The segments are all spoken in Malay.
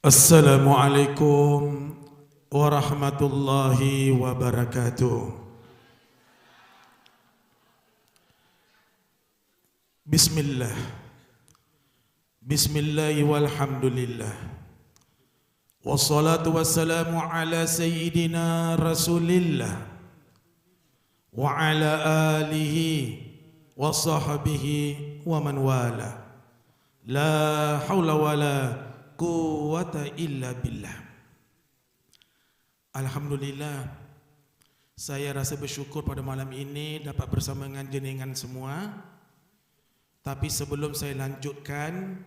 Assalamualaikum warahmatullahi wabarakatuh. Bismillah. Bismillahi walhamdulillah. Wassalatu wassalamu ala sayyidina Rasulillah wa ala alihi wa sahbihi wa man wala. La haula wala quwwata illa billah. Alhamdulillah, saya rasa bersyukur pada malam ini dapat bersama dengan jenengan semua. Tapi sebelum saya lanjutkan,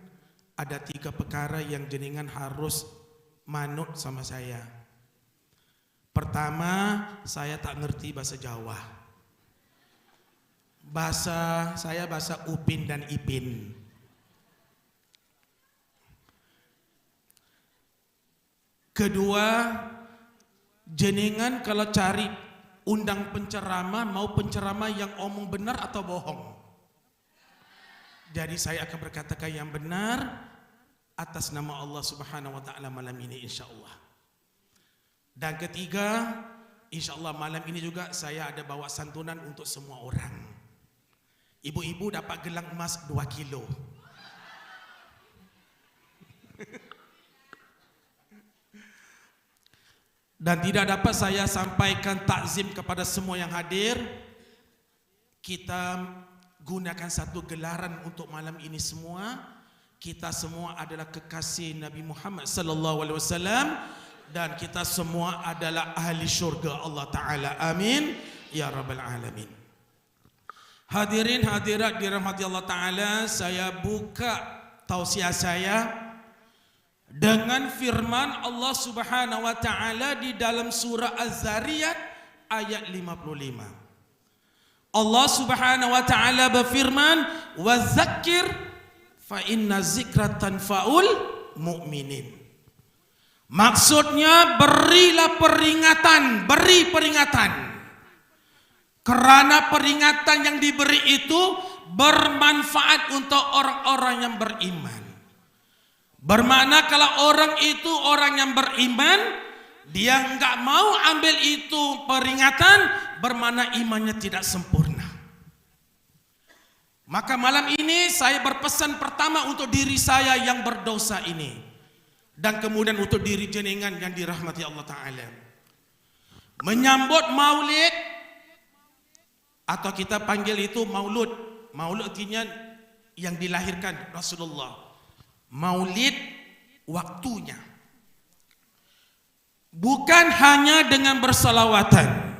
ada 3 perkara yang jenengan harus manut sama saya. Pertama, saya tak ngerti bahasa Jawa. Bahasa saya bahasa Upin dan Ipin. Kedua, jenengan kalau cari undang penceramah, mau penceramah yang omong benar atau bohong. Jadi saya akan berkatakan yang benar atas nama Allah Subhanahu wa taala malam ini insyaallah. Dan ketiga, insyaallah malam ini juga saya ada bawa santunan untuk semua orang. Ibu-ibu dapat gelang emas 2 kilo. Dan tidak dapat saya sampaikan takzim kepada semua yang hadir. Kita gunakan satu gelaran untuk malam ini semua. Kita semua adalah kekasih Nabi Muhammad sallallahu alaihi wasallam dan kita semua adalah ahli syurga Allah taala. Amin ya rabbal alamin. Hadirin hadirat dirahmati Allah taala, saya buka tausiah saya dengan firman Allah Subhanahu wa taala di dalam surah Az-Zariyat ayat 55. Allah Subhanahu wa taala berfirman, "Wa dzakkir fa inna dzikra tanfa'ul mu'minin." Maksudnya berilah peringatan, beri peringatan. Karena peringatan yang diberi itu bermanfaat untuk orang-orang yang beriman. Bermakna kalau orang itu orang yang beriman, dia enggak mau ambil itu peringatan, bermakna imannya tidak sempurna. Maka malam ini saya berpesan pertama untuk diri saya yang berdosa ini, dan kemudian untuk diri jenengan yang dirahmati Allah Ta'ala. Menyambut maulid, atau kita panggil itu maulud. Maulud artinya yang dilahirkan Rasulullah. Maulid waktunya bukan hanya dengan bersalawatan.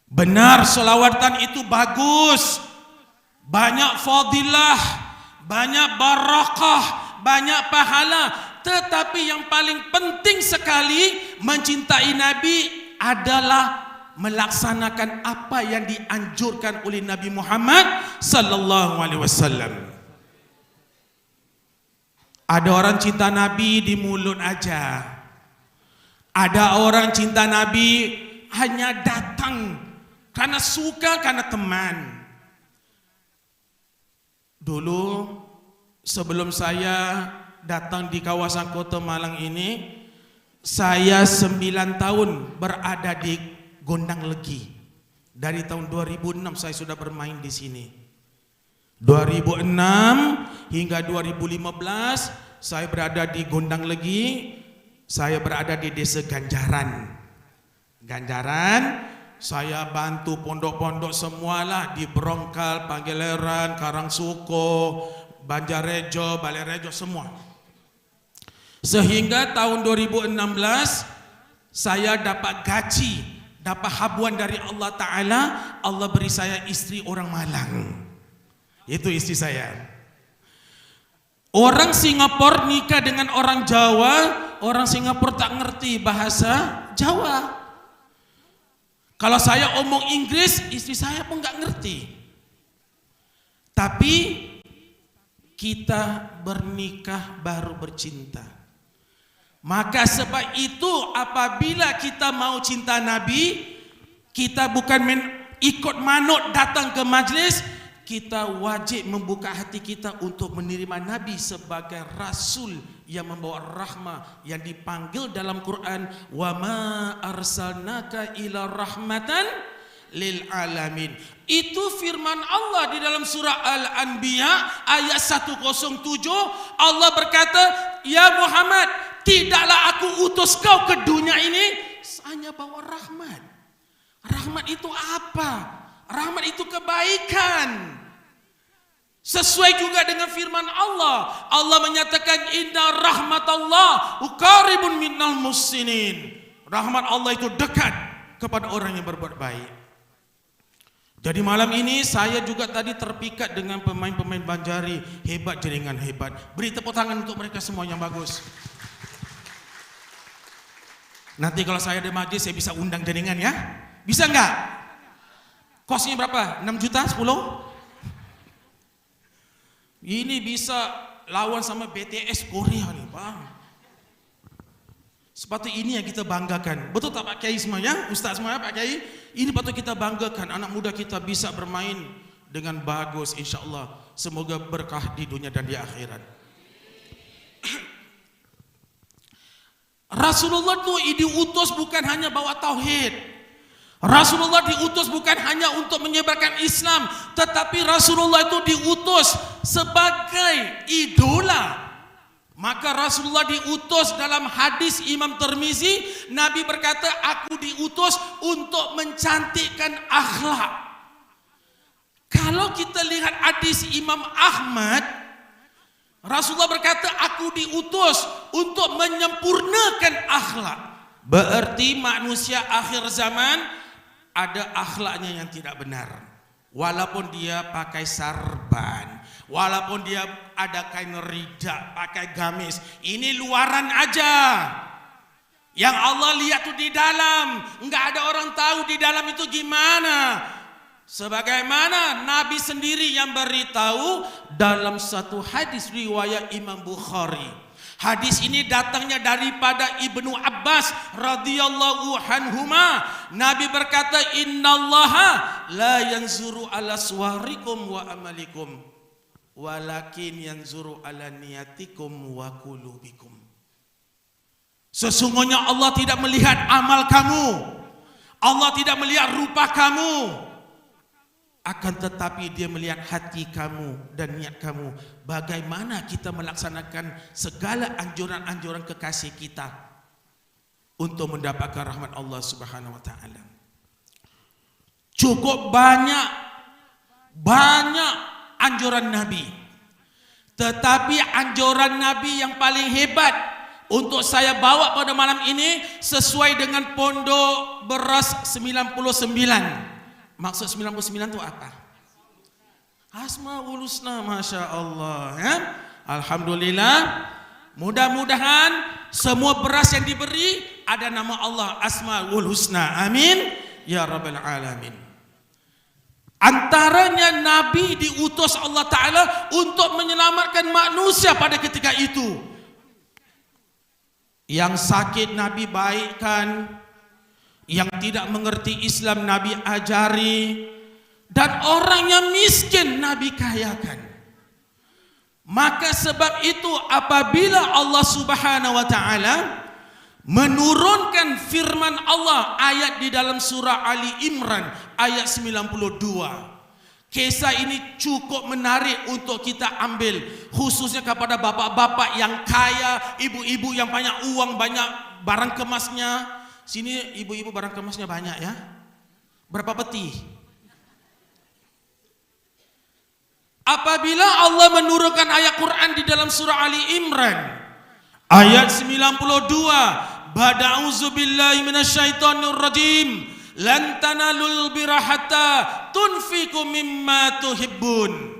Benar, salawatan itu bagus, banyak fadilah, banyak barakah, banyak pahala. Tetapi yang paling penting sekali mencintai Nabi adalah melaksanakan apa yang dianjurkan oleh Nabi Muhammad sallallahu alaihi wasallam. Ada orang cinta Nabi di mulut aja. Ada orang cinta Nabi hanya datang karena suka, karena teman. Dulu sebelum saya datang di kawasan Kota Malang ini, saya 9 tahun berada di Gondang Legi. Dari tahun 2006 saya sudah bermain di sini. 2006 hingga 2015 saya berada di Gondang Legi. Saya berada di desa Ganjaran. Ganjaran, saya bantu pondok-pondok semualah di Brongkal, Panggeleran, Karangsuko, Banjarejo, Balerejo semua. Sehingga tahun 2016 saya dapat gaji, dapat habuan dari Allah Ta'ala. Allah beri saya istri orang Malang. Itu istri saya. Orang Singapura nikah dengan orang Jawa, orang Singapura tak ngerti bahasa Jawa. Kalau saya omong Inggris, istri saya pun nggak ngerti. Tapi kita bernikah baru bercinta. Maka sebab itu apabila kita mau cinta Nabi, kita bukan ikut manut datang ke majlis, kita wajib membuka hati kita untuk menerima Nabi sebagai Rasul yang membawa rahmah, yang dipanggil dalam Quran, wa ma arsalnaka ila rahmatan lil alamin. Itu firman Allah di dalam surah Al-Anbiya ayat 107. Allah berkata, ya Muhammad, tidaklah aku utus kau ke dunia ini hanya bawa rahmat. Rahmat itu apa? Rahmat itu kebaikan. Sesuai juga dengan firman Allah. Allah menyatakan inna rahmatallah qaribun minal muhsinin. Rahmat Allah itu dekat kepada orang yang berbuat baik. Jadi malam ini saya juga tadi terpikat dengan pemain-pemain Banjari. Hebat, jaringan hebat. Beri tepuk tangan untuk mereka semua yang bagus. Nanti kalau saya ada majlis saya bisa undang jaringan ya. Bisa enggak? Kosnya berapa? 6 juta? 10? Ini bisa lawan sama BTS Korea nih Bang. Sepatut ini yang kita banggakan. Betul tak Pak Kiai semuanya? Ustaz semuanya Pak Kiai? Ini patut kita banggakan. Anak muda kita bisa bermain dengan bagus insyaAllah. Semoga berkah di dunia dan di akhirat. Rasulullah itu diutus bukan hanya bawa tauhid. Rasulullah diutus bukan hanya untuk menyebarkan Islam, tetapi Rasulullah itu diutus sebagai idola. Maka Rasulullah diutus dalam hadis Imam Tirmizi, Nabi berkata, aku diutus untuk mencantikkan akhlak. Kalau kita lihat hadis Imam Ahmad, Rasulullah berkata, aku diutus untuk menyempurnakan akhlak. Berarti manusia akhir zaman ada akhlaknya yang tidak benar. Walaupun dia pakai sarban, walaupun dia ada kain rida, pakai gamis, ini luaran aja. Yang Allah lihat tuh di dalam, enggak ada orang tahu di dalam itu gimana. Sebagaimana Nabi sendiri yang beritahu dalam satu hadis riwayat Imam Bukhari. Hadis ini datangnya daripada Ibnu Abbas radhiyallahu anhuma. Nabi berkata, innallaha la yanzuru ala suwarikum wa amalikum, walakin yanzuru ala niyatikum wa qulubikum. Sesungguhnya Allah tidak melihat amal kamu, Allah tidak melihat rupa kamu, akan tetapi dia melihat hati kamu dan niat kamu. Bagaimana kita melaksanakan segala anjuran-anjuran kekasih kita untuk mendapatkan rahmat Allah Subhanahu wa taala. Cukup banyak anjuran Nabi. Tetapi anjuran Nabi yang paling hebat untuk saya bawa pada malam ini sesuai dengan Pondok Beras 99. Maksud 99 itu apa? Asmaul Husna, Masya Allah ya? Alhamdulillah. Mudah-mudahan semua beras yang diberi ada nama Allah Asmaul Husna. Amin ya Rabbal Alamin. Antaranya Nabi diutus Allah Ta'ala untuk menyelamatkan manusia pada ketika itu. Yang sakit Nabi baikkan, yang tidak mengerti Islam Nabi ajari, dan orang yang miskin Nabi kayakan. Maka sebab itu apabila Allah Subhanahu wa taala menurunkan firman Allah ayat di dalam surah Ali Imran ayat 92, kisah ini cukup menarik untuk kita ambil, khususnya kepada bapak-bapak yang kaya, ibu-ibu yang banyak uang, banyak barang kemasnya. Sini ibu-ibu barang kemasnya banyak ya. Berapa peti? Apabila Allah menurunkan ayat Quran di dalam surah Ali Imran ayat 92, Bada'uzu billahi minasyaitonir rajim, lan tanalul birra hatta tunfiqu mimma tuhibbun.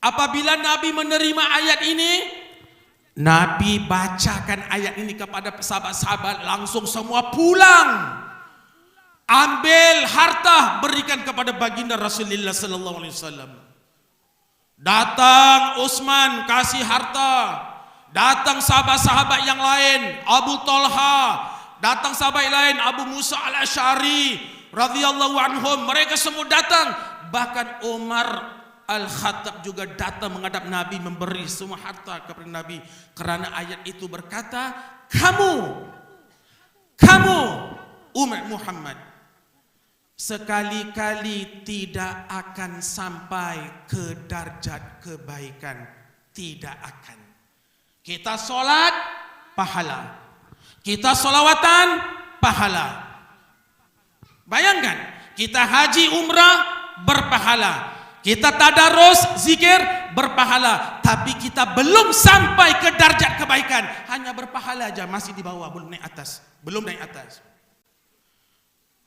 Apabila Nabi menerima ayat ini, Nabi bacakan ayat ini kepada sahabat-sahabat, langsung semua pulang, ambil harta berikan kepada baginda Rasulullah sallallahu alaihi wasallam. Datang Utsman kasih harta, datang sahabat-sahabat yang lain, Abu Talha, datang sahabat lain, Abu Musa al-Asy'ari radhiyallahu anhum, mereka semua datang Bahkan Umar Al-Khattab juga datang menghadap Nabi, memberi semua harta kepada Nabi. Kerana ayat itu berkata, kamu umat Muhammad sekali-kali tidak akan sampai ke darjat kebaikan. Tidak akan. Kita solat, pahala. Kita solawatan, pahala. Bayangkan, kita haji umrah, berpahala. Kita tadarus, zikir, berpahala. Tapi kita belum sampai ke darjat kebaikan. Hanya berpahala aja, masih di bawah, belum naik atas. Belum naik atas.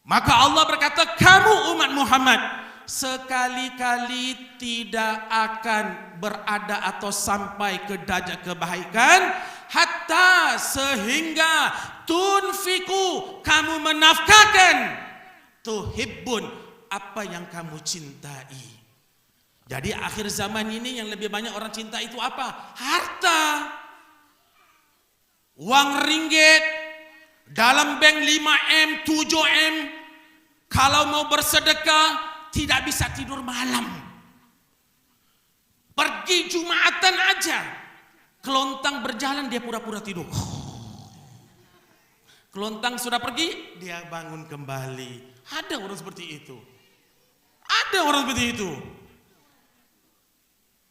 Maka Allah berkata, kamu umat Muhammad sekali-kali tidak akan berada atau sampai ke darjat kebaikan hatta sehingga tunfiku, kamu menafkahkan, tuhibbun, apa yang kamu cintai. Jadi akhir zaman ini yang lebih banyak orang cinta itu apa? Harta. Uang ringgit dalam bank 5M, 7M. Kalau mau bersedekah tidak bisa tidur malam. Pergi Jumatan aja, kelontang berjalan dia pura-pura tidur. Kelontang sudah pergi, dia bangun kembali. Ada orang seperti itu. Ada orang seperti itu.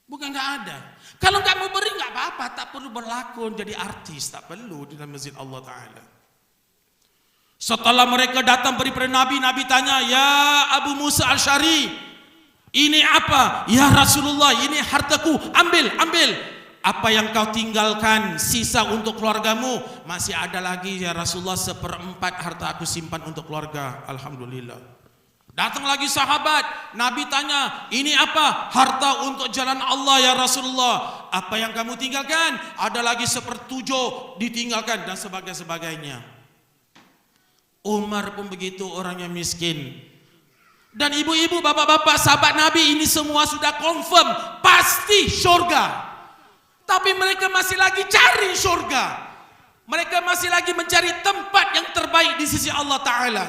Bukan nggak ada. Kalau nggak mau beri nggak apa-apa, tak perlu berlakon jadi artis, tak perlu di dalam masjid Allah Taala. Setelah mereka datang beri pada Nabi, Nabi tanya, ya Abu Musa Al-Syari, ini apa? Ya Rasulullah, ini hartaku, ambil. Apa yang kau tinggalkan sisa untuk keluargamu? Masih ada lagi ya Rasulullah, 1/4 harta aku simpan untuk keluarga. Alhamdulillah. Datang lagi sahabat, Nabi tanya, ini apa? Harta untuk jalan Allah ya Rasulullah. Apa yang kamu tinggalkan? Ada lagi 1/7 ditinggalkan dan sebagainya. Umar pun begitu, orangnya miskin. Dan ibu-ibu, bapak-bapak, sahabat Nabi ini semua sudah confirm pasti surga. Tapi mereka masih lagi cari surga. Mereka masih lagi mencari tempat yang terbaik di sisi Allah Ta'ala.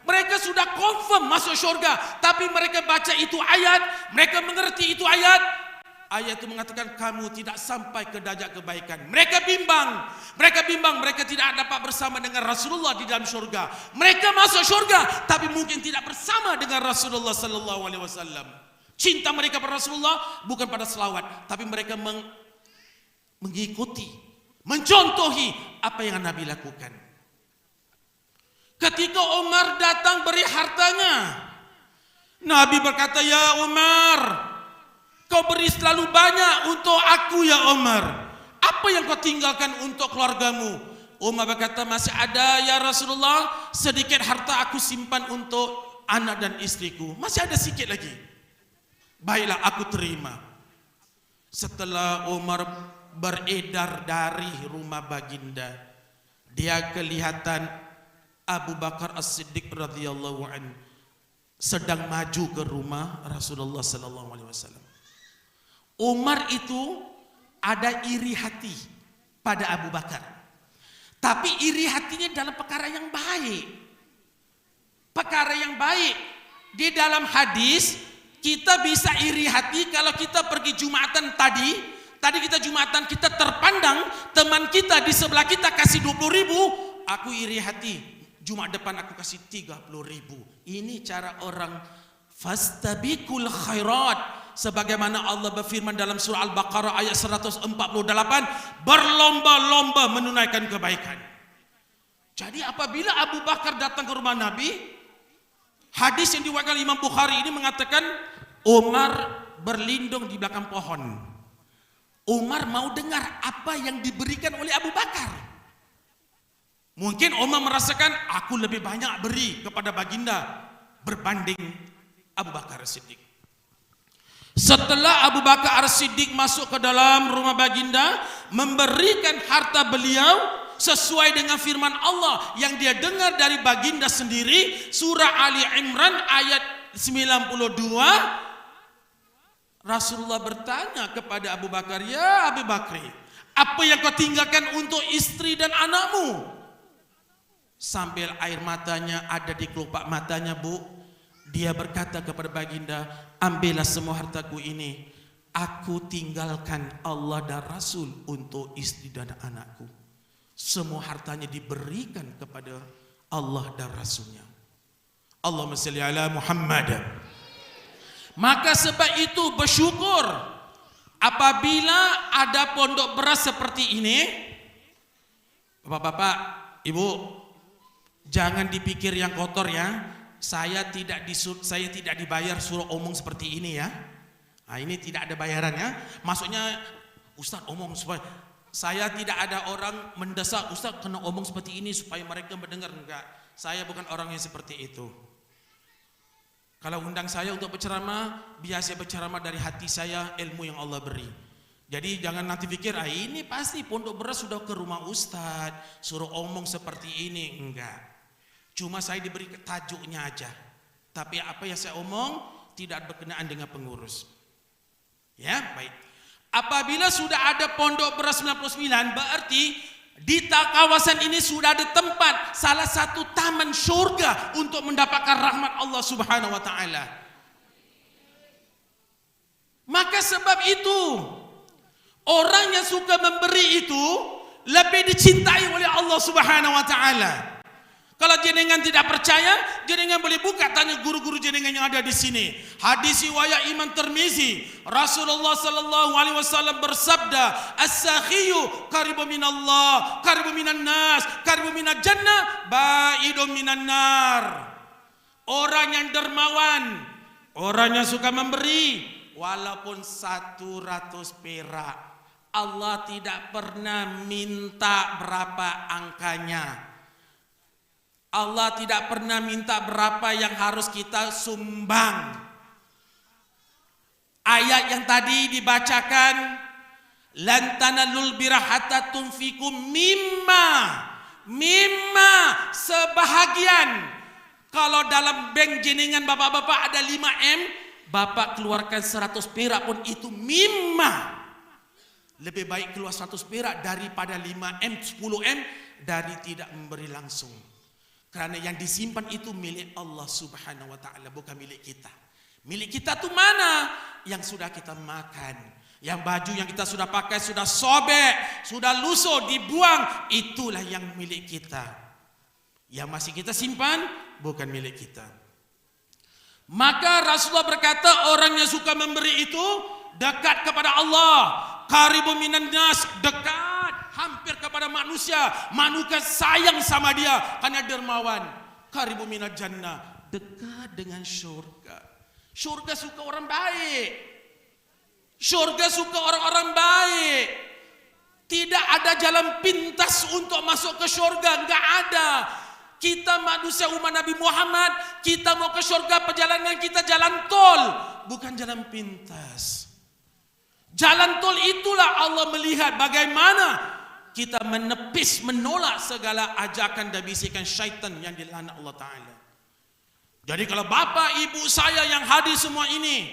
Mereka sudah confirm masuk surga. Tapi mereka baca itu ayat, mereka mengerti itu ayat. Ayat itu mengatakan kamu tidak sampai ke derajat kebaikan. Mereka bimbang, mereka tidak dapat bersama dengan Rasulullah di dalam surga. Mereka masuk surga, tapi mungkin tidak bersama dengan Rasulullah Sallallahu Alaihi Wasallam. Cinta mereka pada Rasulullah bukan pada selawat, tapi mereka mengikuti, mencontohi apa yang Nabi lakukan. Ketika Umar datang beri hartanya, Nabi berkata, ya Umar, kau beri selalu banyak untuk aku ya Umar. Apa yang kau tinggalkan untuk keluargamu? Umar berkata, masih ada ya Rasulullah, sedikit harta aku simpan untuk anak dan istriku. Masih ada sedikit lagi. Baiklah, aku terima. Setelah Umar beredar dari rumah baginda, dia kelihatan Abu Bakar As-Siddiq radhiyallahu anhu sedang maju ke rumah Rasulullah sallallahu alaihi wasallam. Umar itu ada iri hati pada Abu Bakar. Tapi iri hatinya dalam perkara yang baik. Perkara yang baik. Di dalam hadis, kita bisa iri hati kalau kita pergi Jumatan tadi kita Jumatan, kita terpandang teman kita di sebelah kita kasih 20.000, aku iri hati. Jumat depan aku kasih 30.000. Ini cara orang fastabiqul khairat. Sebagaimana Allah berfirman dalam surah Al-Baqarah ayat 148, berlomba-lomba menunaikan kebaikan. Jadi apabila Abu Bakar datang ke rumah Nabi, hadis yang diriwayatkan Imam Bukhari ini mengatakan Umar berlindung di belakang pohon. Umar mau dengar apa yang diberikan oleh Abu Bakar. Mungkin Umar merasakan aku lebih banyak beri kepada baginda berbanding Abu Bakar As-Siddiq. Setelah Abu Bakar As-Siddiq masuk ke dalam rumah baginda, memberikan harta beliau sesuai dengan firman Allah yang dia dengar dari baginda sendiri, surah Ali Imran ayat 92. Rasulullah bertanya kepada Abu Bakar, ya Abu Bakri, apa yang kau tinggalkan untuk istri dan anakmu? Sambil air matanya ada di kelopak matanya, Bu. Dia berkata kepada baginda, ambillah semua hartaku ini, aku tinggalkan Allah dan Rasul untuk istri dan anakku. Semua hartanya diberikan kepada Allah dan Rasulnya. Allahumma salli ala Muhammad. Maka sebab itu bersyukur apabila ada pondok beras seperti ini. Bapak-bapak, ibu, jangan dipikir yang kotor ya. Saya tidak dibayar suruh omong seperti ini ya. Nah, ini tidak ada bayarannya. Maksudnya Ustaz omong supaya saya tidak ada orang mendesak Ustaz kena omong seperti ini supaya mereka mendengar, enggak. Saya bukan orang yang seperti itu. Kalau undang saya untuk berceramah, biasa berceramah dari hati saya, ilmu yang Allah beri. Jadi jangan nanti pikir, ini pasti pondok beras sudah ke rumah Ustaz, suruh omong seperti ini. Enggak. Cuma saya diberi tajuknya aja. Tapi apa yang saya omong tidak berkenaan dengan pengurus. Ya, baik. Apabila sudah ada pondok beras 99, berarti di kawasan ini sudah ada tempat, salah satu taman surga untuk mendapatkan rahmat Allah Subhanahu wa taala. Maka sebab itu orang yang suka memberi itu lebih dicintai oleh Allah Subhanahu wa taala. Kalau jenengan tidak percaya, jenengan boleh buka tanya guru-guru jenengan yang ada di sini. Hadis riwayat Imam Tirmizi, Rasulullah sallallahu alaihi wasallam bersabda, "As-sakhiyu qaribu minallah, qaribu minan nas, qaribu minal jannah, ba'idun minan nar." Orang yang dermawan, orang yang suka memberi, walaupun 100 perak, Allah tidak pernah minta berapa angkanya. Allah tidak pernah minta berapa yang harus kita sumbang. Ayat yang tadi dibacakan, lan tanalul birra hatta tunfiqu mimma sebahagian. Kalau dalam bank jenengan bapak-bapak ada 5M, bapak keluarkan 100 perak pun itu mimma. Lebih baik keluar 100 perak daripada 5M, 10M dari tidak memberi langsung. Karena yang disimpan itu milik Allah Subhanahu wa taala, bukan milik kita. Milik kita tuh mana? Yang sudah kita makan, yang baju yang kita sudah pakai sudah sobek, sudah lusuh, dibuang, itulah yang milik kita. Yang masih kita simpan bukan milik kita. Maka Rasulullah berkata, orang yang suka memberi itu dekat kepada Allah, qaribun minan nas, dekat hampir kepada manusia. Manusia sayang sama dia karena dermawan. Qaribu minal jannah, dekat dengan syurga. Syurga suka orang baik. Syurga suka orang-orang baik. Tidak ada jalan pintas untuk masuk ke syurga, enggak ada. Kita manusia umat Nabi Muhammad, kita mau ke syurga, perjalanan kita jalan tol, bukan jalan pintas. Jalan tol itulah Allah melihat bagaimana kita menepis, menolak segala ajakan dan bisikan syaitan yang dilaknat Allah Ta'ala. Jadi kalau bapak ibu saya yang hadir semua ini,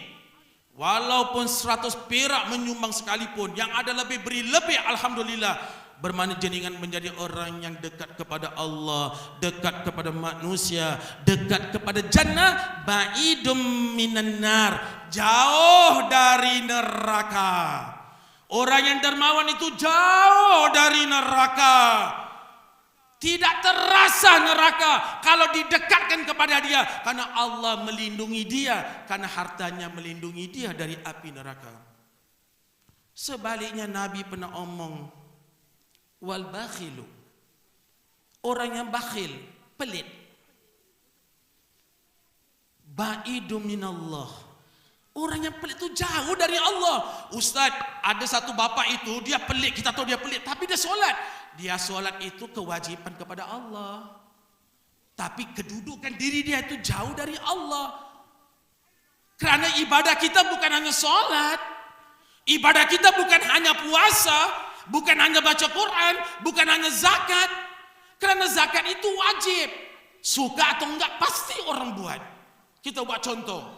walaupun 100 perak menyumbang sekalipun, yang ada lebih beri lebih, alhamdulillah, bermakna jenengan menjadi orang yang dekat kepada Allah, dekat kepada manusia, dekat kepada jannah, ba'idum minan nar, jauh dari neraka. Orang yang dermawan itu jauh dari neraka. Tidak terasa neraka kalau didekatkan kepada dia, karena Allah melindungi dia, karena hartanya melindungi dia dari api neraka. Sebaliknya Nabi pernah omong, wal bakhilu, orang yang bakhil, pelit, ba'idu minallah, orang yang pelit itu jauh dari Allah. Ustaz, ada satu bapak itu dia pelit, kita tahu dia pelit, tapi dia solat. Dia solat itu kewajiban kepada Allah, tapi kedudukan diri dia itu jauh dari Allah. Karena ibadah kita bukan hanya solat, ibadah kita bukan hanya puasa, bukan hanya baca Quran, bukan hanya zakat. Karena zakat itu wajib, suka atau enggak pasti orang buat. Kita buat contoh.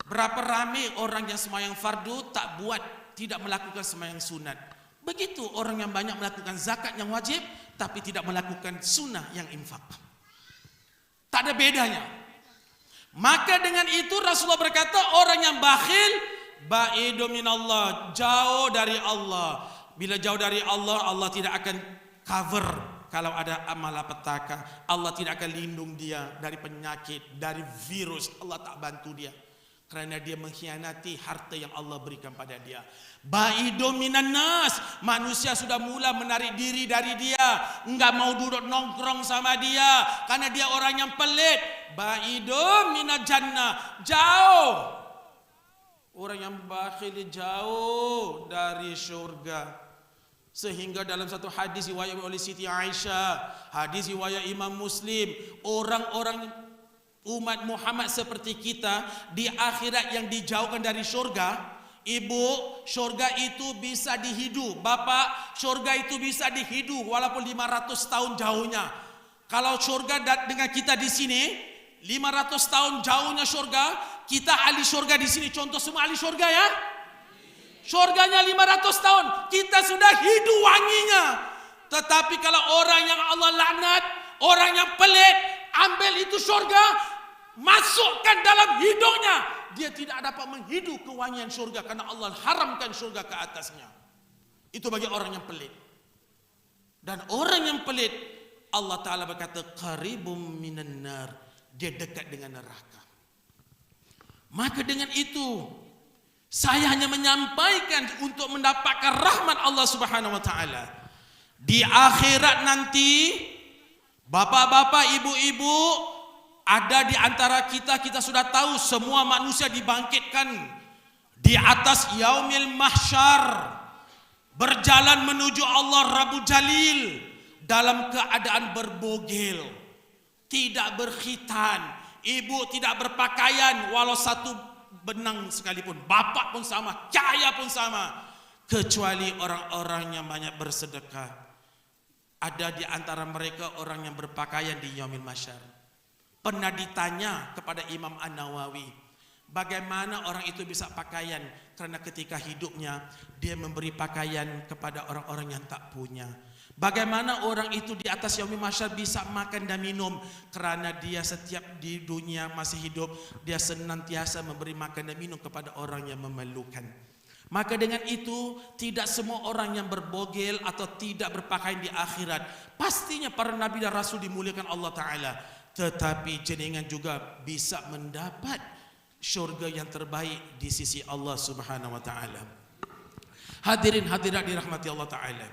Berapa ramai orang yang sembahyang fardu tak buat, tidak melakukan sembahyang sunat. Begitu orang yang banyak melakukan zakat yang wajib, tapi tidak melakukan sunnah yang infak. Tak ada bedanya. Maka dengan itu Rasulullah berkata, orang yang bakhil ba'idu minallah, jauh dari Allah. Bila jauh dari Allah, Allah tidak akan cover kalau ada malapetaka. Allah tidak akan lindung dia dari penyakit, dari virus. Allah tak bantu dia kerana dia mengkhianati harta yang Allah berikan pada dia. Ba'idu minan nas, manusia sudah mula menarik diri dari dia, enggak mau duduk nongkrong sama dia karena dia orang yang pelit. Ba'idu minal jannah, jauh. Orang yang bakhil jauh dari syurga. Sehingga dalam satu hadis riwayat oleh Siti Aisyah, hadis riwayat Imam Muslim, orang-orang umat Muhammad seperti kita di akhirat yang dijauhkan dari syurga. Ibu, syurga itu bisa dihidu. Bapak, syurga itu bisa dihidu walaupun 500 tahun jauhnya. Kalau syurga dengan kita di sini 500 tahun jauhnya syurga, kita ahli syurga di sini, contoh semua ahli syurga ya. Syurganya 500 tahun, kita sudah hidu wanginya. Tetapi kalau orang yang Allah laknat, orang yang pelit, ambil itu syurga, masukkan dalam hidungnya, dia tidak dapat menghidu kewangian syurga karena Allah haramkan syurga ke atasnya. Itu bagi orang yang pelit. Dan orang yang pelit, Allah Ta'ala berkata qaribum minan nar, dia dekat dengan neraka. Maka dengan itu saya hanya menyampaikan untuk mendapatkan rahmat Allah Subhanahu wa taala. Di akhirat nanti, bapak-bapak, ibu-ibu, ada di antara kita, kita sudah tahu semua manusia dibangkitkan di atas yaumil mahsyar, berjalan menuju Allah Rabbul Jalil dalam keadaan berbogel, tidak berkhitan, ibu tidak berpakaian walau satu benang sekalipun, bapak pun sama, cahaya pun sama, kecuali orang-orang yang banyak bersedekah. Ada di antara mereka orang yang berpakaian di yaumil mahsyar. Pernah ditanya kepada Imam An-Nawawi, bagaimana orang itu bisa pakaian? Karena ketika hidupnya dia memberi pakaian kepada orang-orang yang tak punya. Bagaimana orang itu di atas yaumil mahsyar bisa makan dan minum? Kerana dia setiap di dunia masih hidup, dia senantiasa memberi makan dan minum kepada orang yang memerlukan. Maka dengan itu, tidak semua orang yang berbogel atau tidak berpakaian di akhirat, pastinya para nabi dan rasul dimuliakan Allah Ta'ala, tetapi jenengan juga bisa mendapat syurga yang terbaik di sisi Allah Subhanahu wa Ta'ala. Hadirin hadirat dirahmati Allah Ta'ala,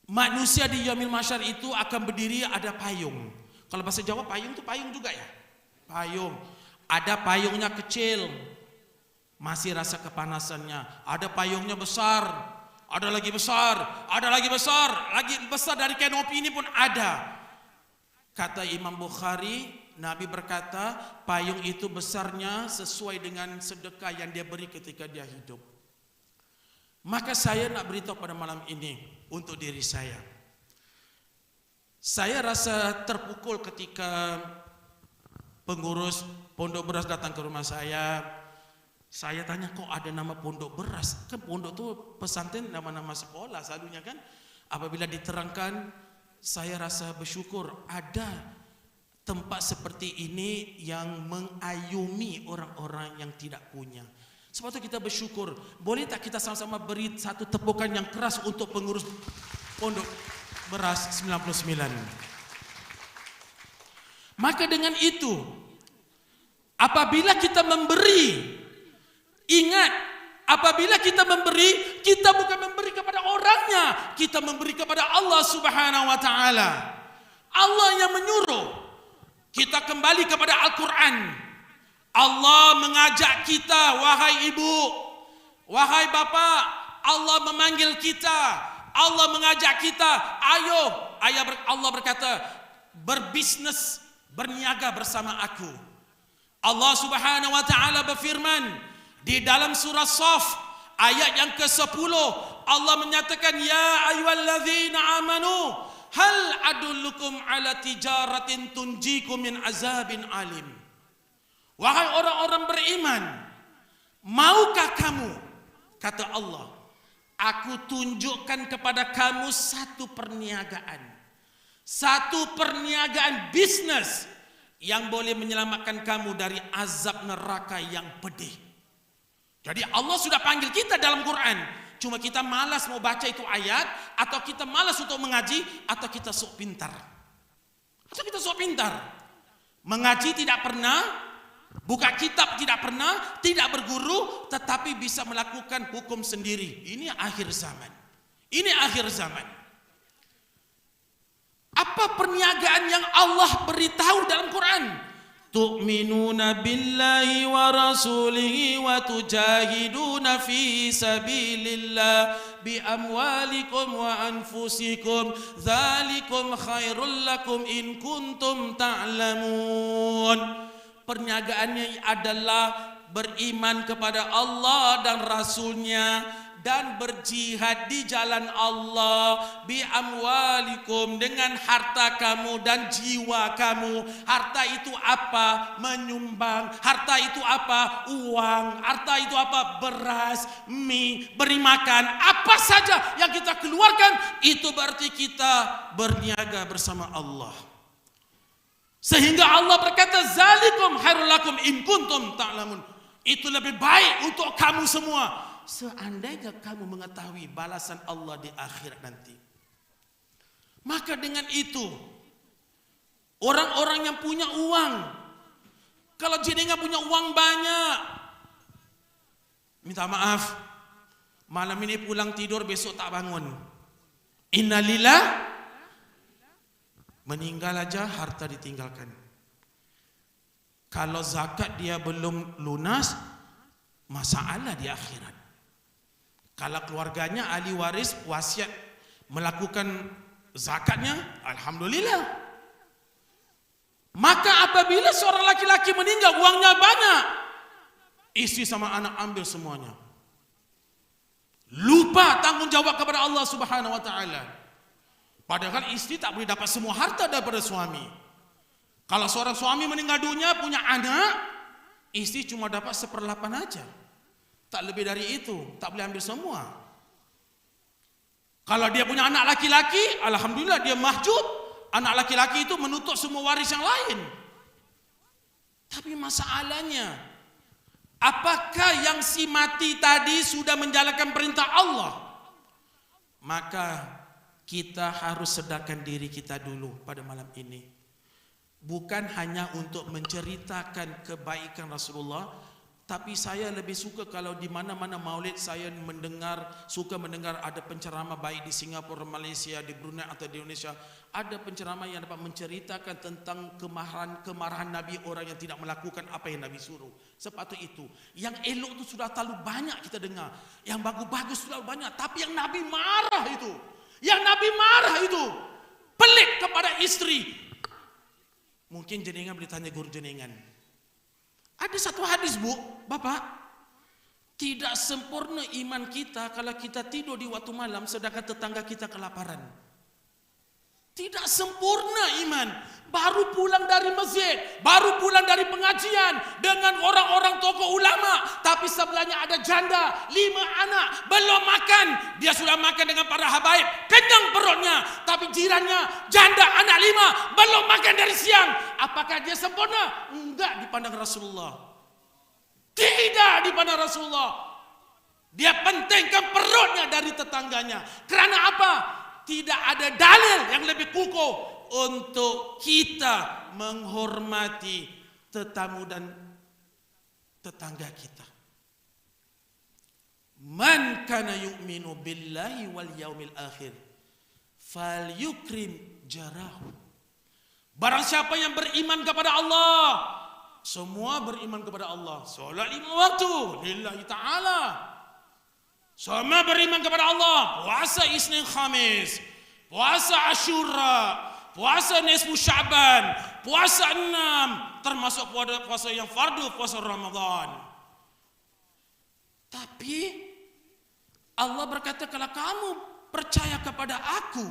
manusia di yaumil mahsyar itu akan berdiri, ada payung. Kalau bahasa Jawa payung itu payung juga ya. Payung. Ada payungnya kecil, masih rasa kepanasannya. Ada payungnya besar, ada lagi besar, ada lagi besar, lagi besar dari kanopi ini pun ada. Kata Imam Bukhari, Nabi berkata payung itu besarnya sesuai dengan sedekah yang dia beri ketika dia hidup. Maka saya nak beritahu pada malam ini untuk diri saya. Saya rasa terpukul ketika pengurus Pondok Beras datang ke rumah saya. Saya tanya, kok ada nama Pondok Beras? Kan pondok itu pesantren nama-nama sekolah selalunya kan. Apabila diterangkan, saya rasa bersyukur ada tempat seperti ini yang mengayumi orang-orang yang tidak punya. Sebab itu kita bersyukur. Boleh tak kita sama-sama beri satu tepukan yang keras untuk pengurus Pondok Beras 99. Maka dengan itu, apabila kita memberi, ingat, apabila kita memberi, kita bukan memberi kepada orangnya, kita memberi kepada Allah Subhanahu wa Ta'ala. Allah yang menyuruh. Kita kembali kepada Al-Quran. Allah mengajak kita, wahai ibu, wahai bapak, Allah memanggil kita, Allah mengajak kita, ayo, Allah berkata, berbisnis, berniaga bersama aku. Allah Subhanahu wa Ta'ala berfirman di dalam surah Shaf ayat yang ke-10, Allah menyatakan, ya ayyuhalladzina amanu hal adullukum ala tijaratin tunjikum min azabin alim. Wahai orang-orang beriman, maukah kamu, kata Allah, aku tunjukkan kepada kamu satu perniagaan bisnis yang boleh menyelamatkan kamu dari azab neraka yang pedih. Jadi Allah sudah panggil kita dalam Quran. Cuma kita malas mau baca itu ayat, atau kita malas untuk mengaji, atau kita sok pintar. Mengaji tidak pernah, buka kitab tidak pernah, tidak berguru, tetapi bisa melakukan hukum sendiri. Ini akhir zaman. Apa perniagaan yang Allah beritahu dalam Quran? Tu'minuna billahi wa rasulihi wa tujahiduna fi sabilillah bi amwalikum wa anfusikum dzalikum khairul lakum in kuntum ta'lamun. Perniagaannya adalah beriman kepada Allah dan Rasulnya dan berjihad di jalan Allah bi amwalikum, dengan harta kamu dan jiwa kamu. Harta itu apa? Menyumbang. Harta itu apa? Uang. Harta itu apa? Beras, mie, beri makan. Apa saja yang kita keluarkan, itu berarti kita berniaga bersama Allah. Sehingga Allah berkata, zalikum khairul lakum in kuntum ta'lamun. Itu lebih baik untuk kamu semua seandainya kamu mengetahui balasan Allah di akhirat nanti. Maka dengan itu, orang-orang yang punya uang, kalau jenengan punya uang banyak, minta maaf, malam ini pulang tidur, besok tak bangun. Innalillah, meninggal aja harta ditinggalkan. Kalau zakat dia belum lunas, masalah di akhirat. Kalau keluarganya ahli waris wasiat melakukan zakatnya, alhamdulillah. Maka apabila seorang laki-laki meninggal, uangnya banyak, istri sama anak ambil semuanya. Lupa tanggung jawab kepada Allah Subhanahu wa taala. Padahal istri tak boleh dapat semua harta daripada suami. Kalau seorang suami meninggal dunia punya anak, istri cuma dapat 1/8 aja. Tak lebih dari itu, tak boleh ambil semua. Kalau dia punya anak laki-laki, alhamdulillah dia mahjub. Anak laki-laki itu menuntut semua waris yang lain. Tapi masalahnya, apakah yang si mati tadi sudah menjalankan perintah Allah? Maka kita harus sedarkan diri kita dulu pada malam ini. Bukan hanya untuk menceritakan kebaikan Rasulullah, tapi saya lebih suka kalau di mana-mana maulid saya suka mendengar ada penceramah baik di Singapura, Malaysia, di Brunei atau di Indonesia. Ada penceramah yang dapat menceritakan tentang kemarahan Nabi orang yang tidak melakukan apa yang Nabi suruh. Sepatutnya itu. Yang elok itu sudah terlalu banyak kita dengar. Yang bagus-bagus sudah banyak. Tapi yang Nabi marah itu. Pelik kepada istri. Mungkin jenengan boleh tanya guru jenengan. Ada satu hadis, Bu, Bapak. Tidak sempurna iman kita kalau kita tidur di waktu malam sedangkan tetangga kita kelaparan. Tidak sempurna iman. Baru pulang dari masjid, baru pulang dari pengajian dengan orang-orang tokoh ulama, tapi sebelahnya ada janda, 5 anak, belum makan. Dia sudah makan dengan para habaib, kenyang perutnya, tapi jirannya janda anak 5 belum makan dari siang. Apakah dia sempurna? Enggak dipandang Rasulullah. Tidak dipandang Rasulullah. Dia pentingkan perutnya dari tetangganya. Kerana apa? Tidak ada dalil yang lebih kukuh untuk kita menghormati tetamu dan tetangga kita. Man kana yu'minu billahi wal yaumil akhir falyukrim jarahu. Barang siapa yang beriman kepada Allah, semua beriman kepada Allah, solat 5 waktu lillahi ta'ala. Semua beriman kepada Allah, puasa Isnin Khamis, puasa Asyura, puasa Nisfu Sya'ban, puasa 6, termasuk puasa yang fardu, puasa Ramadan. Tapi Allah berkata, kalau kamu percaya kepada aku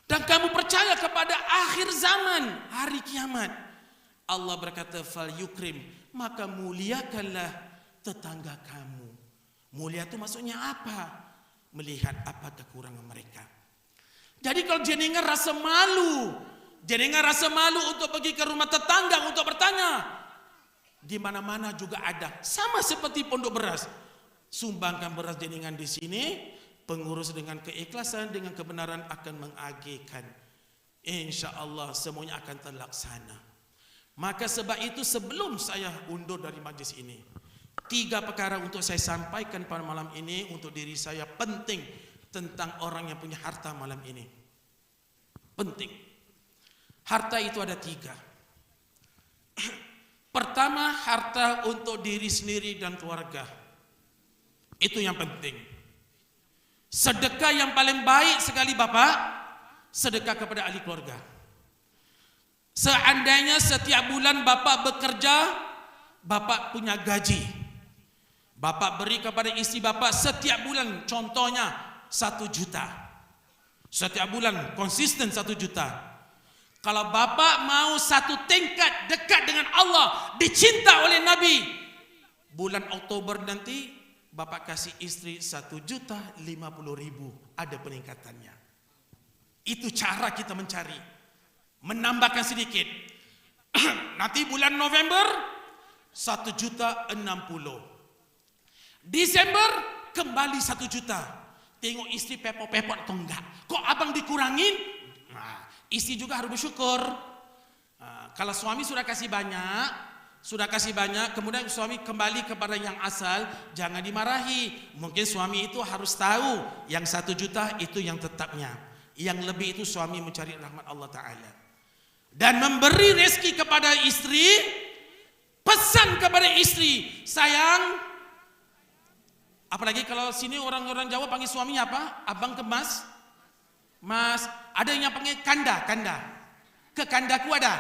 dan kamu percaya kepada akhir zaman, hari kiamat, Allah berkata, fal yukrim, maka muliakanlah tetangga kamu. Mulia itu maksudnya apa? Melihat apa kekurangan mereka. Jadi kalau jenengan rasa malu Jenengan rasa malu untuk pergi ke rumah tetangga untuk bertanya. Di mana-mana juga ada. Sama seperti pondok beras. Sumbangkan beras jenengan di sini, pengurus dengan keikhlasan, dengan kebenaran akan mengagihkan. Insya Allah semuanya akan terlaksana. Maka sebab itu sebelum saya undur dari majlis ini, 3 perkara untuk saya sampaikan pada malam ini untuk diri saya penting tentang orang yang punya harta malam ini. Penting. Harta itu ada 3. Pertama, harta untuk diri sendiri dan keluarga. Itu yang penting. Sedekah yang paling baik sekali Bapak, sedekah kepada ahli keluarga. Seandainya setiap bulan Bapak bekerja, Bapak punya gaji, Bapak beri kepada istri Bapak setiap bulan, contohnya 1 juta. Setiap bulan konsisten 1 juta. Kalau Bapak mau satu tingkat dekat dengan Allah, dicinta oleh Nabi, bulan Oktober nanti Bapak kasih istri 1.050.000, ada peningkatannya. Itu cara kita mencari, menambahkan sedikit. Nanti bulan November 1.060.000, Desember kembali 1 juta. Tengok istri pepot-pepot atau enggak. Kok abang dikurangin? Nah, istri juga harus bersyukur. Kalau suami sudah kasih banyak, kemudian suami kembali kepada yang asal, jangan dimarahi. Mungkin suami itu harus tahu yang 1 juta itu yang tetapnya, yang lebih itu suami mencari rahmat Allah Ta'ala. Dan memberi rezeki kepada istri, pesan kepada istri, sayang. Apalagi kalau sini orang-orang Jawa panggil suaminya apa? Abang ke mas. Mas, ada yang panggil kanda. Ke kandaku ada.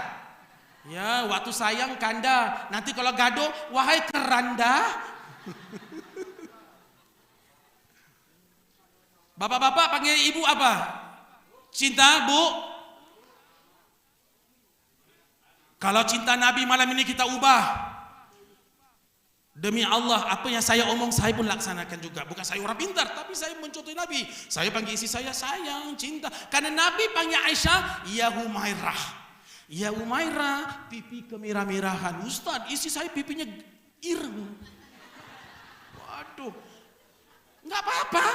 Ya, waktu sayang kanda. Nanti kalau gaduh, wahai keranda. Bapak-bapak panggil ibu apa? Cinta, Bu. Kalau cinta Nabi malam ini kita ubah. Demi Allah, apa yang saya omong saya pun laksanakan juga. Bukan saya orang pintar, tapi saya mencontohi Nabi. Saya panggil istri saya sayang, cinta. Karena Nabi panggil Aisyah, ya Humairah. Ya Humairah, pipi kemerah-merahan. Ustaz, istri saya pipinya ireng. Waduh, nggak apa-apa.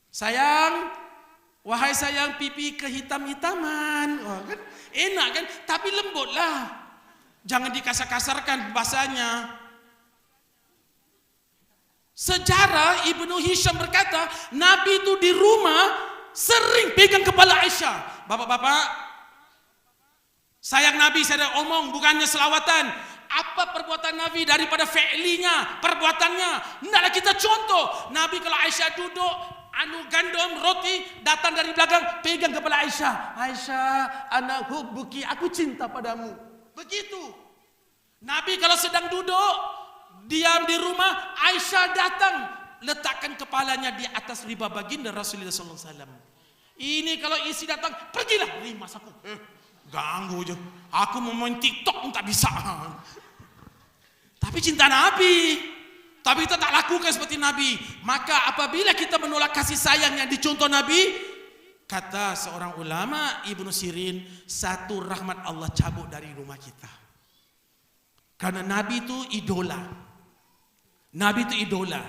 Sayang, wahai sayang, pipi kehitam-hitaman. Wah, kan enak kan, tapi lembutlah. Jangan dikasar-kasarkan bahasanya. Sejarah Ibnu Hisham berkata, Nabi itu di rumah sering pegang kepala Aisyah. Bapak-bapak, sayang Nabi saya dah omong, bukannya selawatan. Apa perbuatan Nabi daripada fi'linya, perbuatannya. Hendaklah kita contoh. Nabi kalau Aisyah duduk, gandum roti datang dari belakang, pegang kepala Aisyah. Aisyah, ana hubbuki, aku cinta padamu. Begitu. Nabi kalau sedang duduk diam di rumah, Aisyah datang letakkan kepalanya di atas riba baginda Rasulullah SAW. Ini kalau istri datang, pergilah rimas aku. Ganggu je. Aku mau main TikTok pun tak bisa. Tapi cinta Nabi. Tapi kita tak lakukan seperti Nabi. Maka apabila kita menolak kasih sayang yang dicontoh Nabi, kata seorang ulama Ibnu Sirin, satu rahmat Allah cabut dari rumah kita. Karena Nabi itu idola. Nabi itu idola.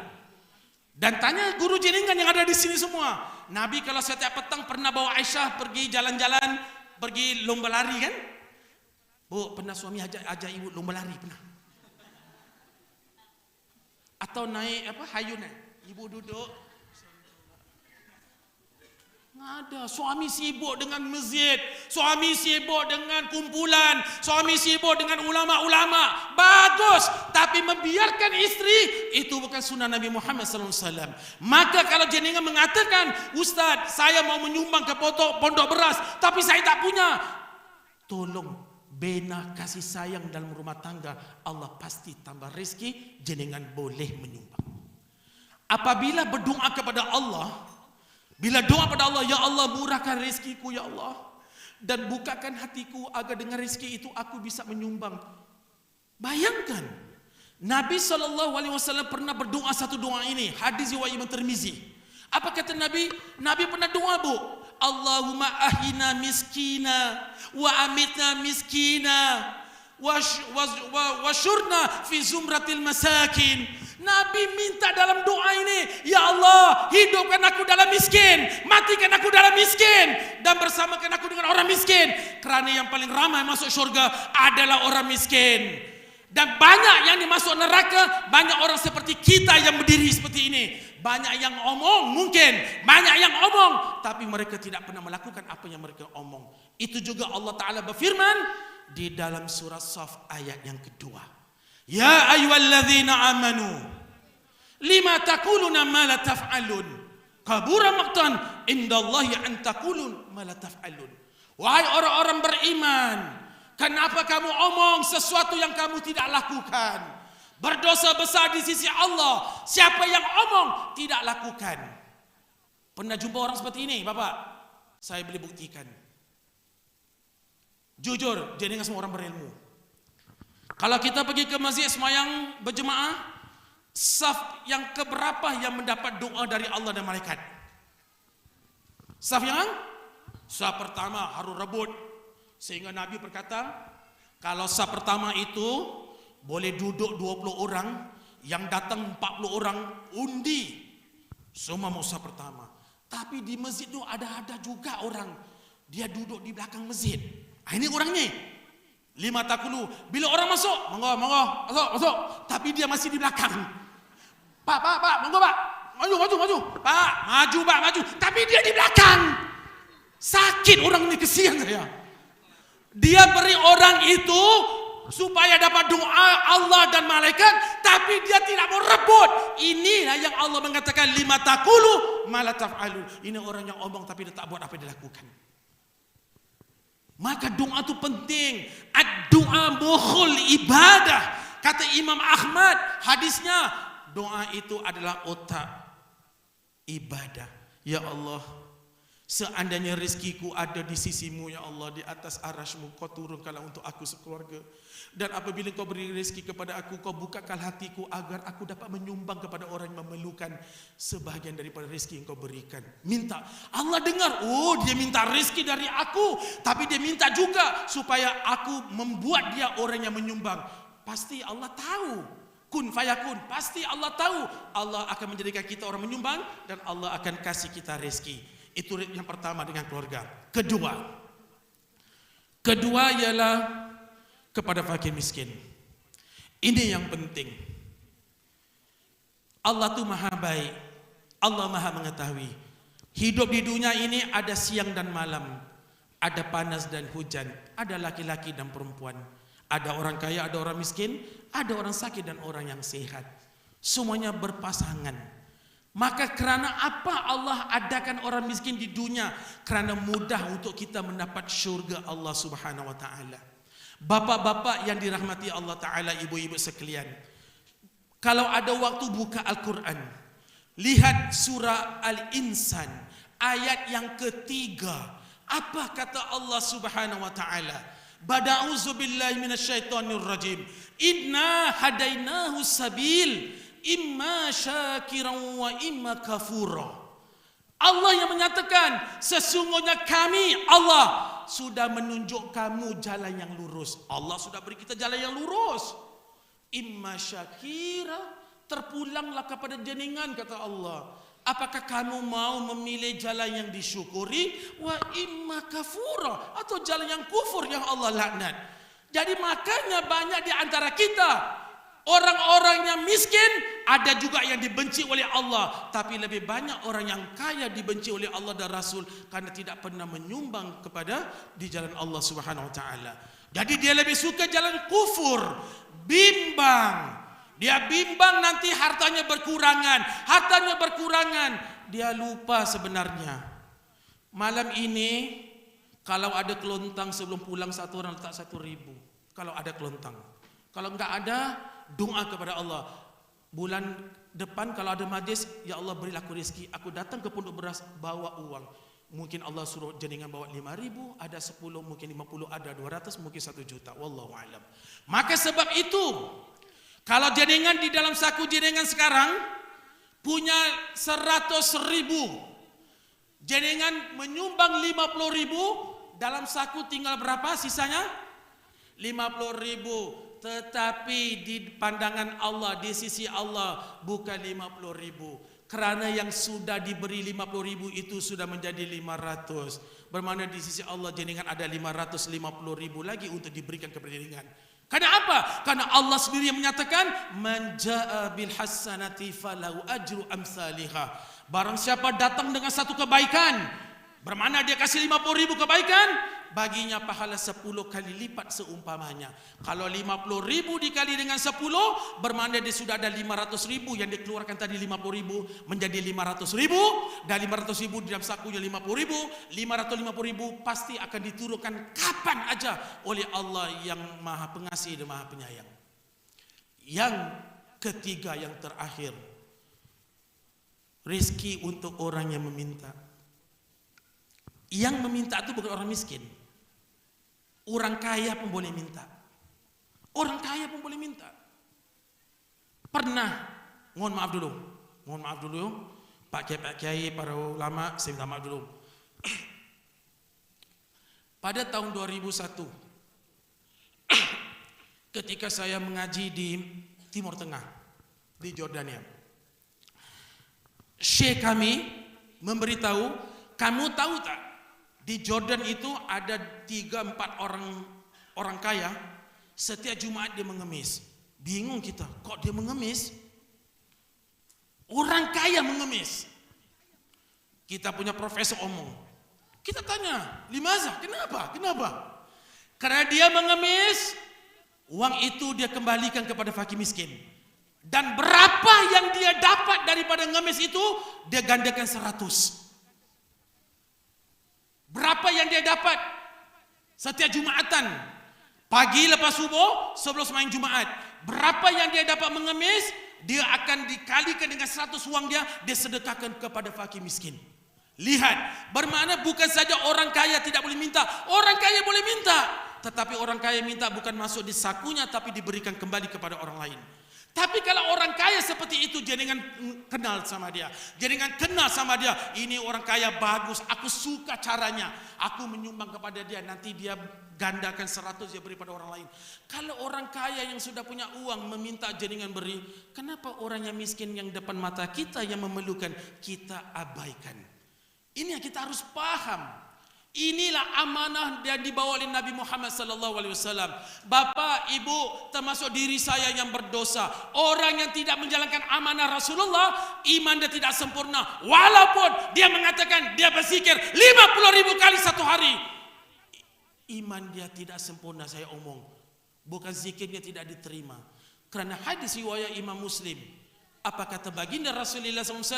Dan tanya guru jenengan yang ada di sini semua. Nabi kalau setiap petang pernah bawa Aisyah pergi jalan-jalan, pergi lomba lari kan? Bu, pernah suami ajak ibu lomba lari pernah? Atau naik apa hayunan? Ibu duduk. Nggak ada. Suami sibuk dengan masjid, suami sibuk dengan kumpulan, suami sibuk dengan ulama-ulama. Bagus, tapi membiarkan istri itu bukan sunnah Nabi Muhammad SAW. Maka kalau jenengan mengatakan, Ustaz, saya mau menyumbang ke pondok beras, tapi saya tak punya, tolong bina kasih sayang dalam rumah tangga, Allah pasti tambah rezeki, jenengan boleh menyumbang. Apabila berdoa kepada Allah, bila doa pada Allah, ya Allah murahkan rezekiku ya Allah, dan bukakan hatiku agar dengan rezeki itu aku bisa menyumbang. Bayangkan, Nabi SAW pernah berdoa satu doa ini, hadis riwayat Imam Tirmizi. Apa kata Nabi? Nabi pernah doa, Bu, Allahumma ahina miskina wa amitna miskina wasyurna fi zumratil masakin. Nabi minta dalam doa ini, ya Allah, hidupkan aku dalam miskin, matikan aku dalam miskin, dan bersamakan aku dengan orang miskin. Kerana yang paling ramai masuk syurga adalah orang miskin. Dan banyak yang dimasuk neraka, banyak orang seperti kita yang berdiri seperti ini. Banyak yang omong mungkin, banyak yang omong, tapi mereka tidak pernah melakukan apa yang mereka omong. Itu juga Allah Ta'ala berfirman di dalam surah Saf ayat yang kedua. Ya ayyuhalladzina amanu lima taquluna ma la taf'alun kabura maqtan indallahi an taqulun ma la taf'alun. Wahai orang-orang beriman, kenapa kamu omong sesuatu yang kamu tidak lakukan? Berdosa besar di sisi Allah siapa yang omong tidak lakukan. Pernah jumpa orang seperti ini, Bapak? Saya boleh buktikan. Jujur, jadi dengan semua orang berilmu. Kalau kita pergi ke masjid semayang berjemaah, saf yang keberapa yang mendapat doa dari Allah dan malaikat? Saf pertama harus rebut. Sehingga Nabi berkata, kalau saf pertama itu boleh duduk 20 orang, yang datang 40 orang undi. Semua mau saf pertama. Tapi di masjid itu ada juga orang, dia duduk di belakang masjid. Ini orangnya. 5 takulu. Bila orang masuk, monggo, masuk. Tapi dia masih di belakang. Pak, monggo Pak. Maju. Pak, maju. Tapi dia di belakang. Sakit orang ini, kesian saya. Dia beri orang itu supaya dapat doa Allah dan malaikat, tapi dia tidak mau rebut. Inilah yang Allah mengatakan 5 takulu ma la taf'alu. Ini orang yang omong tapi dia tak buat apa yang dilakukan. Maka doa itu penting. Ad-doa mukhul ibadah. Kata Imam Ahmad, hadisnya, doa itu adalah otak ibadah. Ya Allah, seandainya rezekiku ada di sisimu, ya Allah, di atas arasmu, kau turunkanlah untuk aku sekeluarga. Dan apabila kau beri rezeki kepada aku, kau bukakan hatiku agar aku dapat menyumbang kepada orang yang memerlukan sebahagian daripada rezeki yang kau berikan. Minta. Allah dengar, oh dia minta rezeki dari aku, tapi dia minta juga supaya aku membuat dia orang yang menyumbang. Pasti Allah tahu. Kun fayakun. Pasti Allah tahu. Allah akan menjadikan kita orang menyumbang dan Allah akan kasih kita rezeki. Itu yang pertama dengan keluarga. Kedua ialah kepada fakir miskin. Ini yang penting. Allah tu maha baik. Allah maha mengetahui. Hidup di dunia ini ada siang dan malam. Ada panas dan hujan. Ada laki-laki dan perempuan. Ada orang kaya, ada orang miskin. Ada orang sakit dan orang yang sehat. Semuanya berpasangan. Maka kerana apa Allah adakan orang miskin di dunia? Kerana mudah untuk kita mendapat syurga Allah Subhanahu wa ta'ala. Bapak-bapak yang dirahmati Allah Ta'ala, ibu-ibu sekalian, kalau ada waktu buka Al-Quran, lihat surah Al-Insan ayat yang ketiga. Apa kata Allah Subhanahu wa ta'ala? Bada'uzu billahi minasyaitonir rajim. Inna hadainahu sabil imma syakiran wa imma kafura. Allah yang menyatakan, sesungguhnya kami Allah sudah menunjuk kamu jalan yang lurus. Allah sudah beri kita jalan yang lurus. Imma syakira, terpulanglah kepada jenengan, kata Allah. Apakah kamu mau memilih jalan yang disyukuri? Wa imma kafura, atau jalan yang kufur yang Allah laknat. Jadi makanya banyak di antara kita, orang-orang yang miskin ada juga yang dibenci oleh Allah, tapi lebih banyak orang yang kaya dibenci oleh Allah dan Rasul karena tidak pernah menyumbang kepada di jalan Allah Subhanahu wa taala. Jadi dia lebih suka jalan kufur, bimbang. Dia bimbang nanti hartanya berkurangan, dia lupa sebenarnya. Malam ini kalau ada kelontang sebelum pulang, satu orang letak 1.000. Kalau ada kelontang. Kalau enggak ada, doa kepada Allah. Bulan depan kalau ada majlis, ya Allah berilah aku rezeki. Aku datang ke pondok beras bawa uang. Mungkin Allah suruh jenengan bawa 5.000, ada 10, mungkin 50, ada 200, mungkin 1 juta. Wallahu a'lam. Maka sebab itu, kalau jenengan di dalam saku jenengan sekarang punya 100.000, Jenengan menyumbang 50.000, dalam saku tinggal berapa sisanya? 50.000. Tetapi di pandangan Allah, di sisi Allah bukan 50.000. Karena yang sudah diberi 50.000 itu sudah menjadi 500. Bermakna di sisi Allah jenengan ada 550.000 lagi untuk diberikan kepada jenengan. Karena apa? Karena Allah sendiri yang menyatakan man jaa bil hasanati falahu ajru amsalihha. Barang siapa datang dengan satu kebaikan, bermakna dia kasih 50.000 kebaikan, baginya pahala 10 kali lipat seumpamanya. Kalau 50.000 dikali dengan 10, bermakna dia sudah ada 500.000 yang dikeluarkan tadi 50.000 menjadi 500.000, dan 500.000 di dalam sakunya 50.000, 550.000 pasti akan diturunkan kapan aja oleh Allah yang Maha Pengasih dan Maha Penyayang. Yang ketiga, yang terakhir, rezeki untuk orang yang meminta. Yang meminta itu bukan orang miskin. Orang kaya pun boleh minta. Orang kaya pun boleh minta. Pernah, mohon maaf dulu, Pak Kiai, para ulama, saya minta maaf dulu. Pada tahun 2001, ketika saya mengaji di Timur Tengah, di Jordania, Syekh kami memberitahu, kamu tahu tak? Di Jordan itu ada 3-4 orang kaya, setiap Jumat dia mengemis. Bingung kita, kok dia mengemis? Orang kaya mengemis. Kita punya profesor omong. Kita tanya, limaza? Kenapa? Karena dia mengemis, uang itu dia kembalikan kepada fakir miskin. Dan berapa yang dia dapat daripada ngemis itu, dia gandakan 100. Berapa yang dia dapat setiap Jumatan, pagi lepas subuh sebelum sembahyang Jumat, berapa yang dia dapat mengemis, dia akan dikalikan dengan 100 uang dia sedekahkan kepada fakir miskin. Lihat, bermakna bukan saja orang kaya tidak boleh minta, orang kaya boleh minta, tetapi orang kaya minta bukan masuk di sakunya, tapi diberikan kembali kepada orang lain. Tapi kalau orang kaya seperti itu, jenengan kenal sama dia. Ini orang kaya bagus, aku suka caranya. Aku menyumbang kepada dia, nanti dia gandakan 100 dia beri pada orang lain. Kalau orang kaya yang sudah punya uang meminta jenengan beri, kenapa orang yang miskin yang depan mata kita yang memerlukan kita abaikan? Ini yang kita harus paham. Inilah amanah yang dibawa oleh Nabi Muhammad SAW. Bapak, ibu, termasuk diri saya yang berdosa. Orang yang tidak menjalankan amanah Rasulullah, iman dia tidak sempurna. Walaupun dia mengatakan dia berzikir 50.000 kali satu hari, iman dia tidak sempurna. Saya omong, bukan zikirnya tidak diterima. Karena hadis riwayat Imam Muslim, apa kata baginda Rasulullah SAW?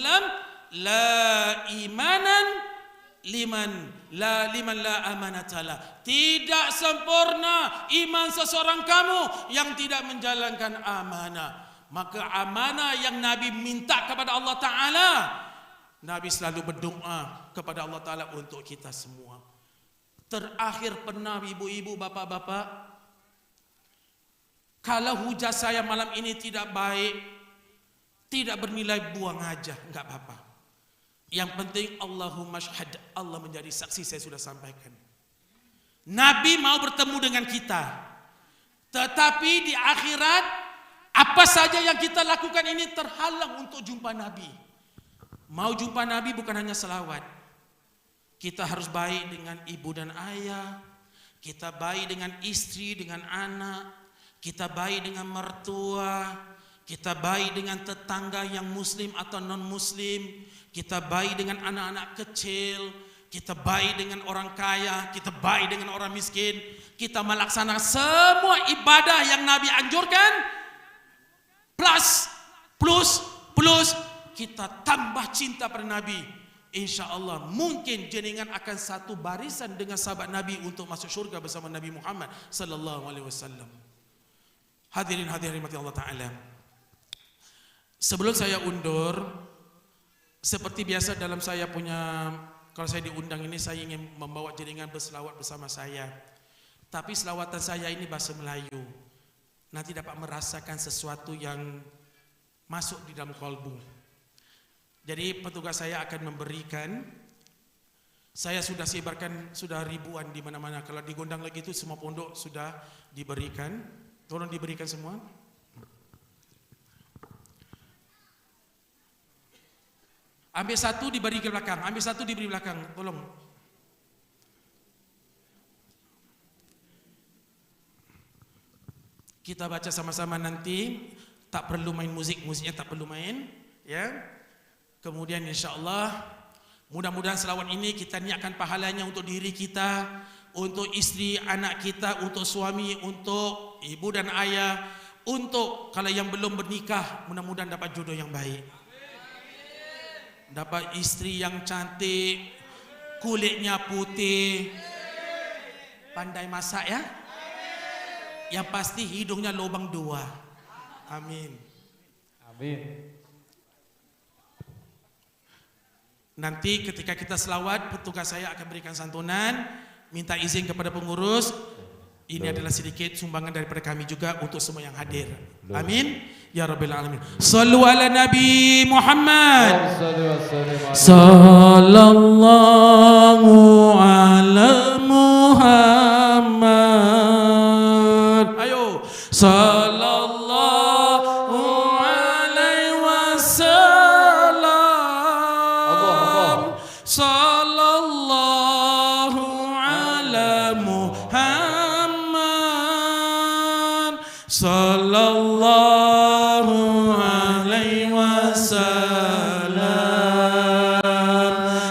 La imanan liman la amanatalah. Tidak sempurna iman seseorang kamu yang tidak menjalankan amanah. Maka amanah yang Nabi minta kepada Allah Ta'ala, Nabi selalu berdoa kepada Allah Ta'ala untuk kita semua. Terakhir pernah ibu-ibu, bapak-bapak, kalau hujah saya malam ini tidak baik, tidak bernilai, buang aja, enggak apa-apa. Yang penting Allahumma syahad, Allah menjadi saksi, saya sudah sampaikan. Nabi mau bertemu dengan kita. Tetapi di akhirat, apa saja yang kita lakukan ini terhalang untuk jumpa Nabi. Mau jumpa Nabi bukan hanya selawat. Kita harus baik dengan ibu dan ayah. Kita baik dengan istri, dengan anak. Kita baik dengan mertua. Kita baik dengan tetangga yang muslim atau non muslim. Kita baik dengan anak-anak kecil, kita baik dengan orang kaya, kita baik dengan orang miskin. Kita melaksanakan semua ibadah yang Nabi anjurkan, plus kita tambah cinta pada Nabi. Insya Allah mungkin jenengan akan satu barisan dengan sahabat Nabi untuk masuk surga bersama Nabi Muhammad sallallahu alaihi wasallam. Hadirin mati Allah Ta'ala. Sebelum saya undur, seperti biasa dalam saya punya, kalau saya diundang ini saya ingin membawa jenengan berselawat bersama saya. Tapi selawatan saya ini bahasa Melayu. Nanti dapat merasakan sesuatu yang masuk di dalam kalbu. Jadi petugas saya akan memberikan Saya sudah sebarkan, sudah ribuan di mana-mana. Kalau digondang lagi itu semua pondok sudah diberikan. Tolong diberikan semua. Ambil satu diberi ke belakang, ambil satu diberi belakang, tolong. Kita baca sama-sama nanti. Tak perlu main musik, musiknya tak perlu main, ya. Kemudian insya-Allah mudah-mudahan selawat ini kita niatkan pahalanya untuk diri kita, untuk isteri, anak kita, untuk suami, untuk ibu dan ayah, untuk kalau yang belum bernikah, mudah-mudahan dapat jodoh yang baik. Dapat isteri yang cantik, kulitnya putih, pandai masak ya. Yang pasti hidungnya lubang 2. Amin. Amin. Nanti ketika kita selawat, petugas saya akan berikan santunan. Minta izin kepada pengurus. Ini adalah sedikit sumbangan daripada kami juga untuk semua yang hadir. Amin. Ya Rabbil Alamin. Sallu ala Nabi Muhammad. Sallallahu ala Muhammad. Ayo. Sallallahu alaihi wasallam. Sallallahu ala Muhammad. Sallallahu alaihi wasallam.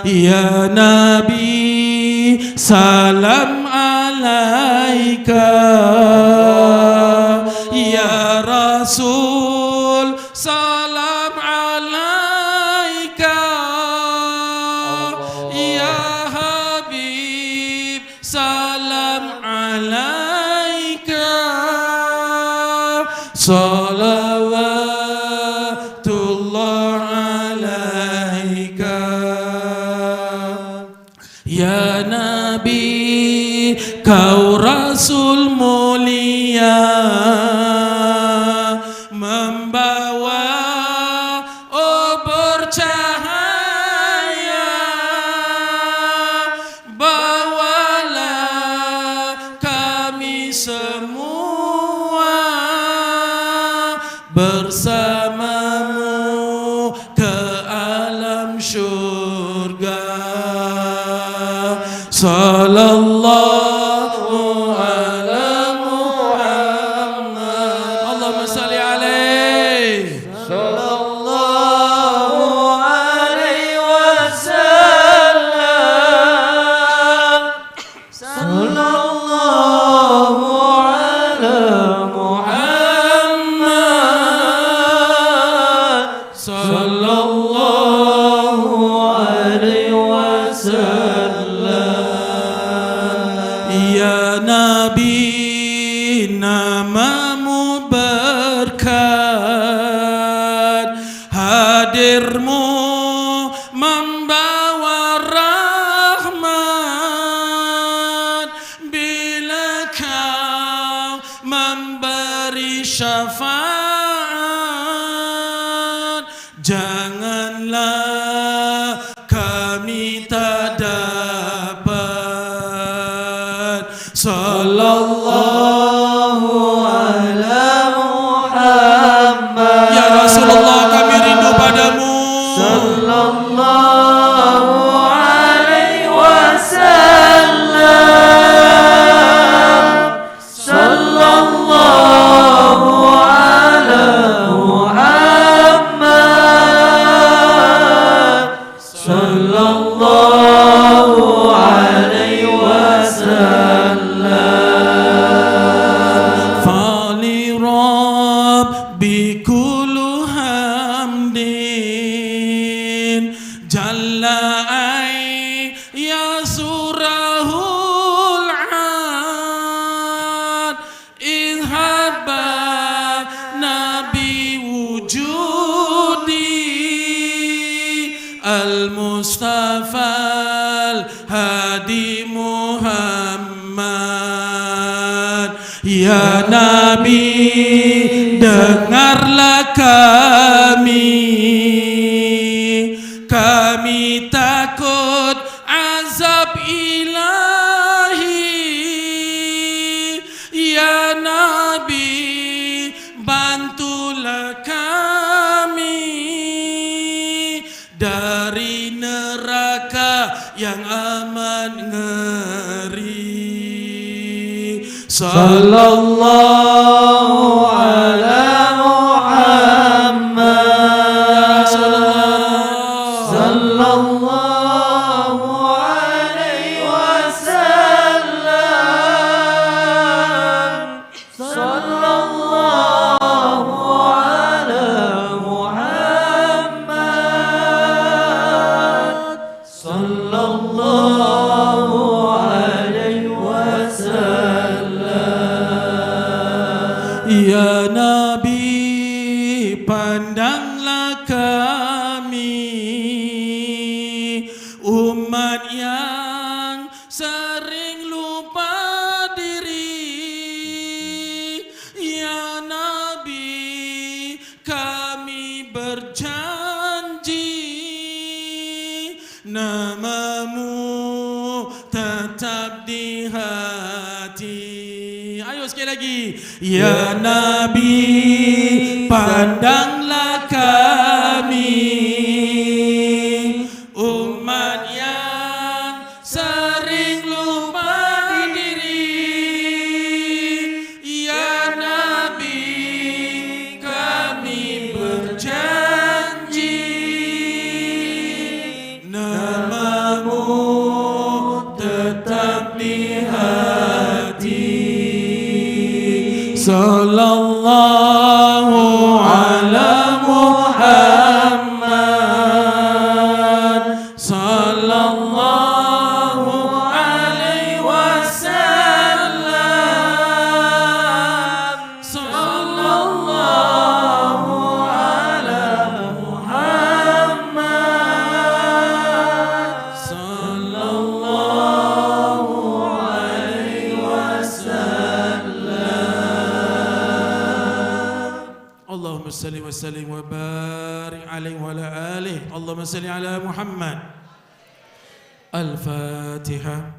Ya Nabi, salam alaika. Ya Rasul, salam alaika. Ya Habib, salam alaika. Salawatullah alaika. Ya Nabi, kau Rasul mulia, membawa bercahaya. Bawalah kami semua bersamamu ke alam syurga. Sallallahu ala Muhammad. Allahumma salli alaihi. Sallallahu alaihi wasallam. Sallallahu ala Muhammad. Sallallahu alaihi wasallam. Ya Nabi, namamu berkat, hadirmu membawa rahmat. Bila kau memberi syafaat, janganlah kami tak dapat. Sallallahu ala Muhammad. Ya Rasulullah, kami rindu padamu. Sallallahu alaihi wasallam. Sallallahu ala Muhammad. Sallallahu alaihi wasallam. Fali Rabbi kullu hamdin jalla ay ya surahul ad idhaba nabi wujudi al-Mustafa al-Hadi Muhammad. Ya Nabi, dengarlah kami takut azab neraka yang aman ngeri. Sallallahu ala Muhammad. Sallallahu alaihi wasallam. Sallallahu ala Muhammad. Sallallahu alaihi wasallam. Ya Nabi, pandanglah kami, umat yang sering lupa diri. Ya Nabi, kami berjanji namamu tetap di hati. Ayo sekali lagi. Ya Nabi, pandanglah kami, umat yang sering lupa diri. Ya Nabi, kami berjanji namamu tetap di hati. Sallallahu ala Muhammad. Sallallahu alaihi wasallam. Sallallahu ala Muhammad. Sallallahu alaihi wasallam. Allahumma salli wa sallim wa barik alaihi wa ala alihi. Allahumma salli ala Muhammad. Al-Fatihah.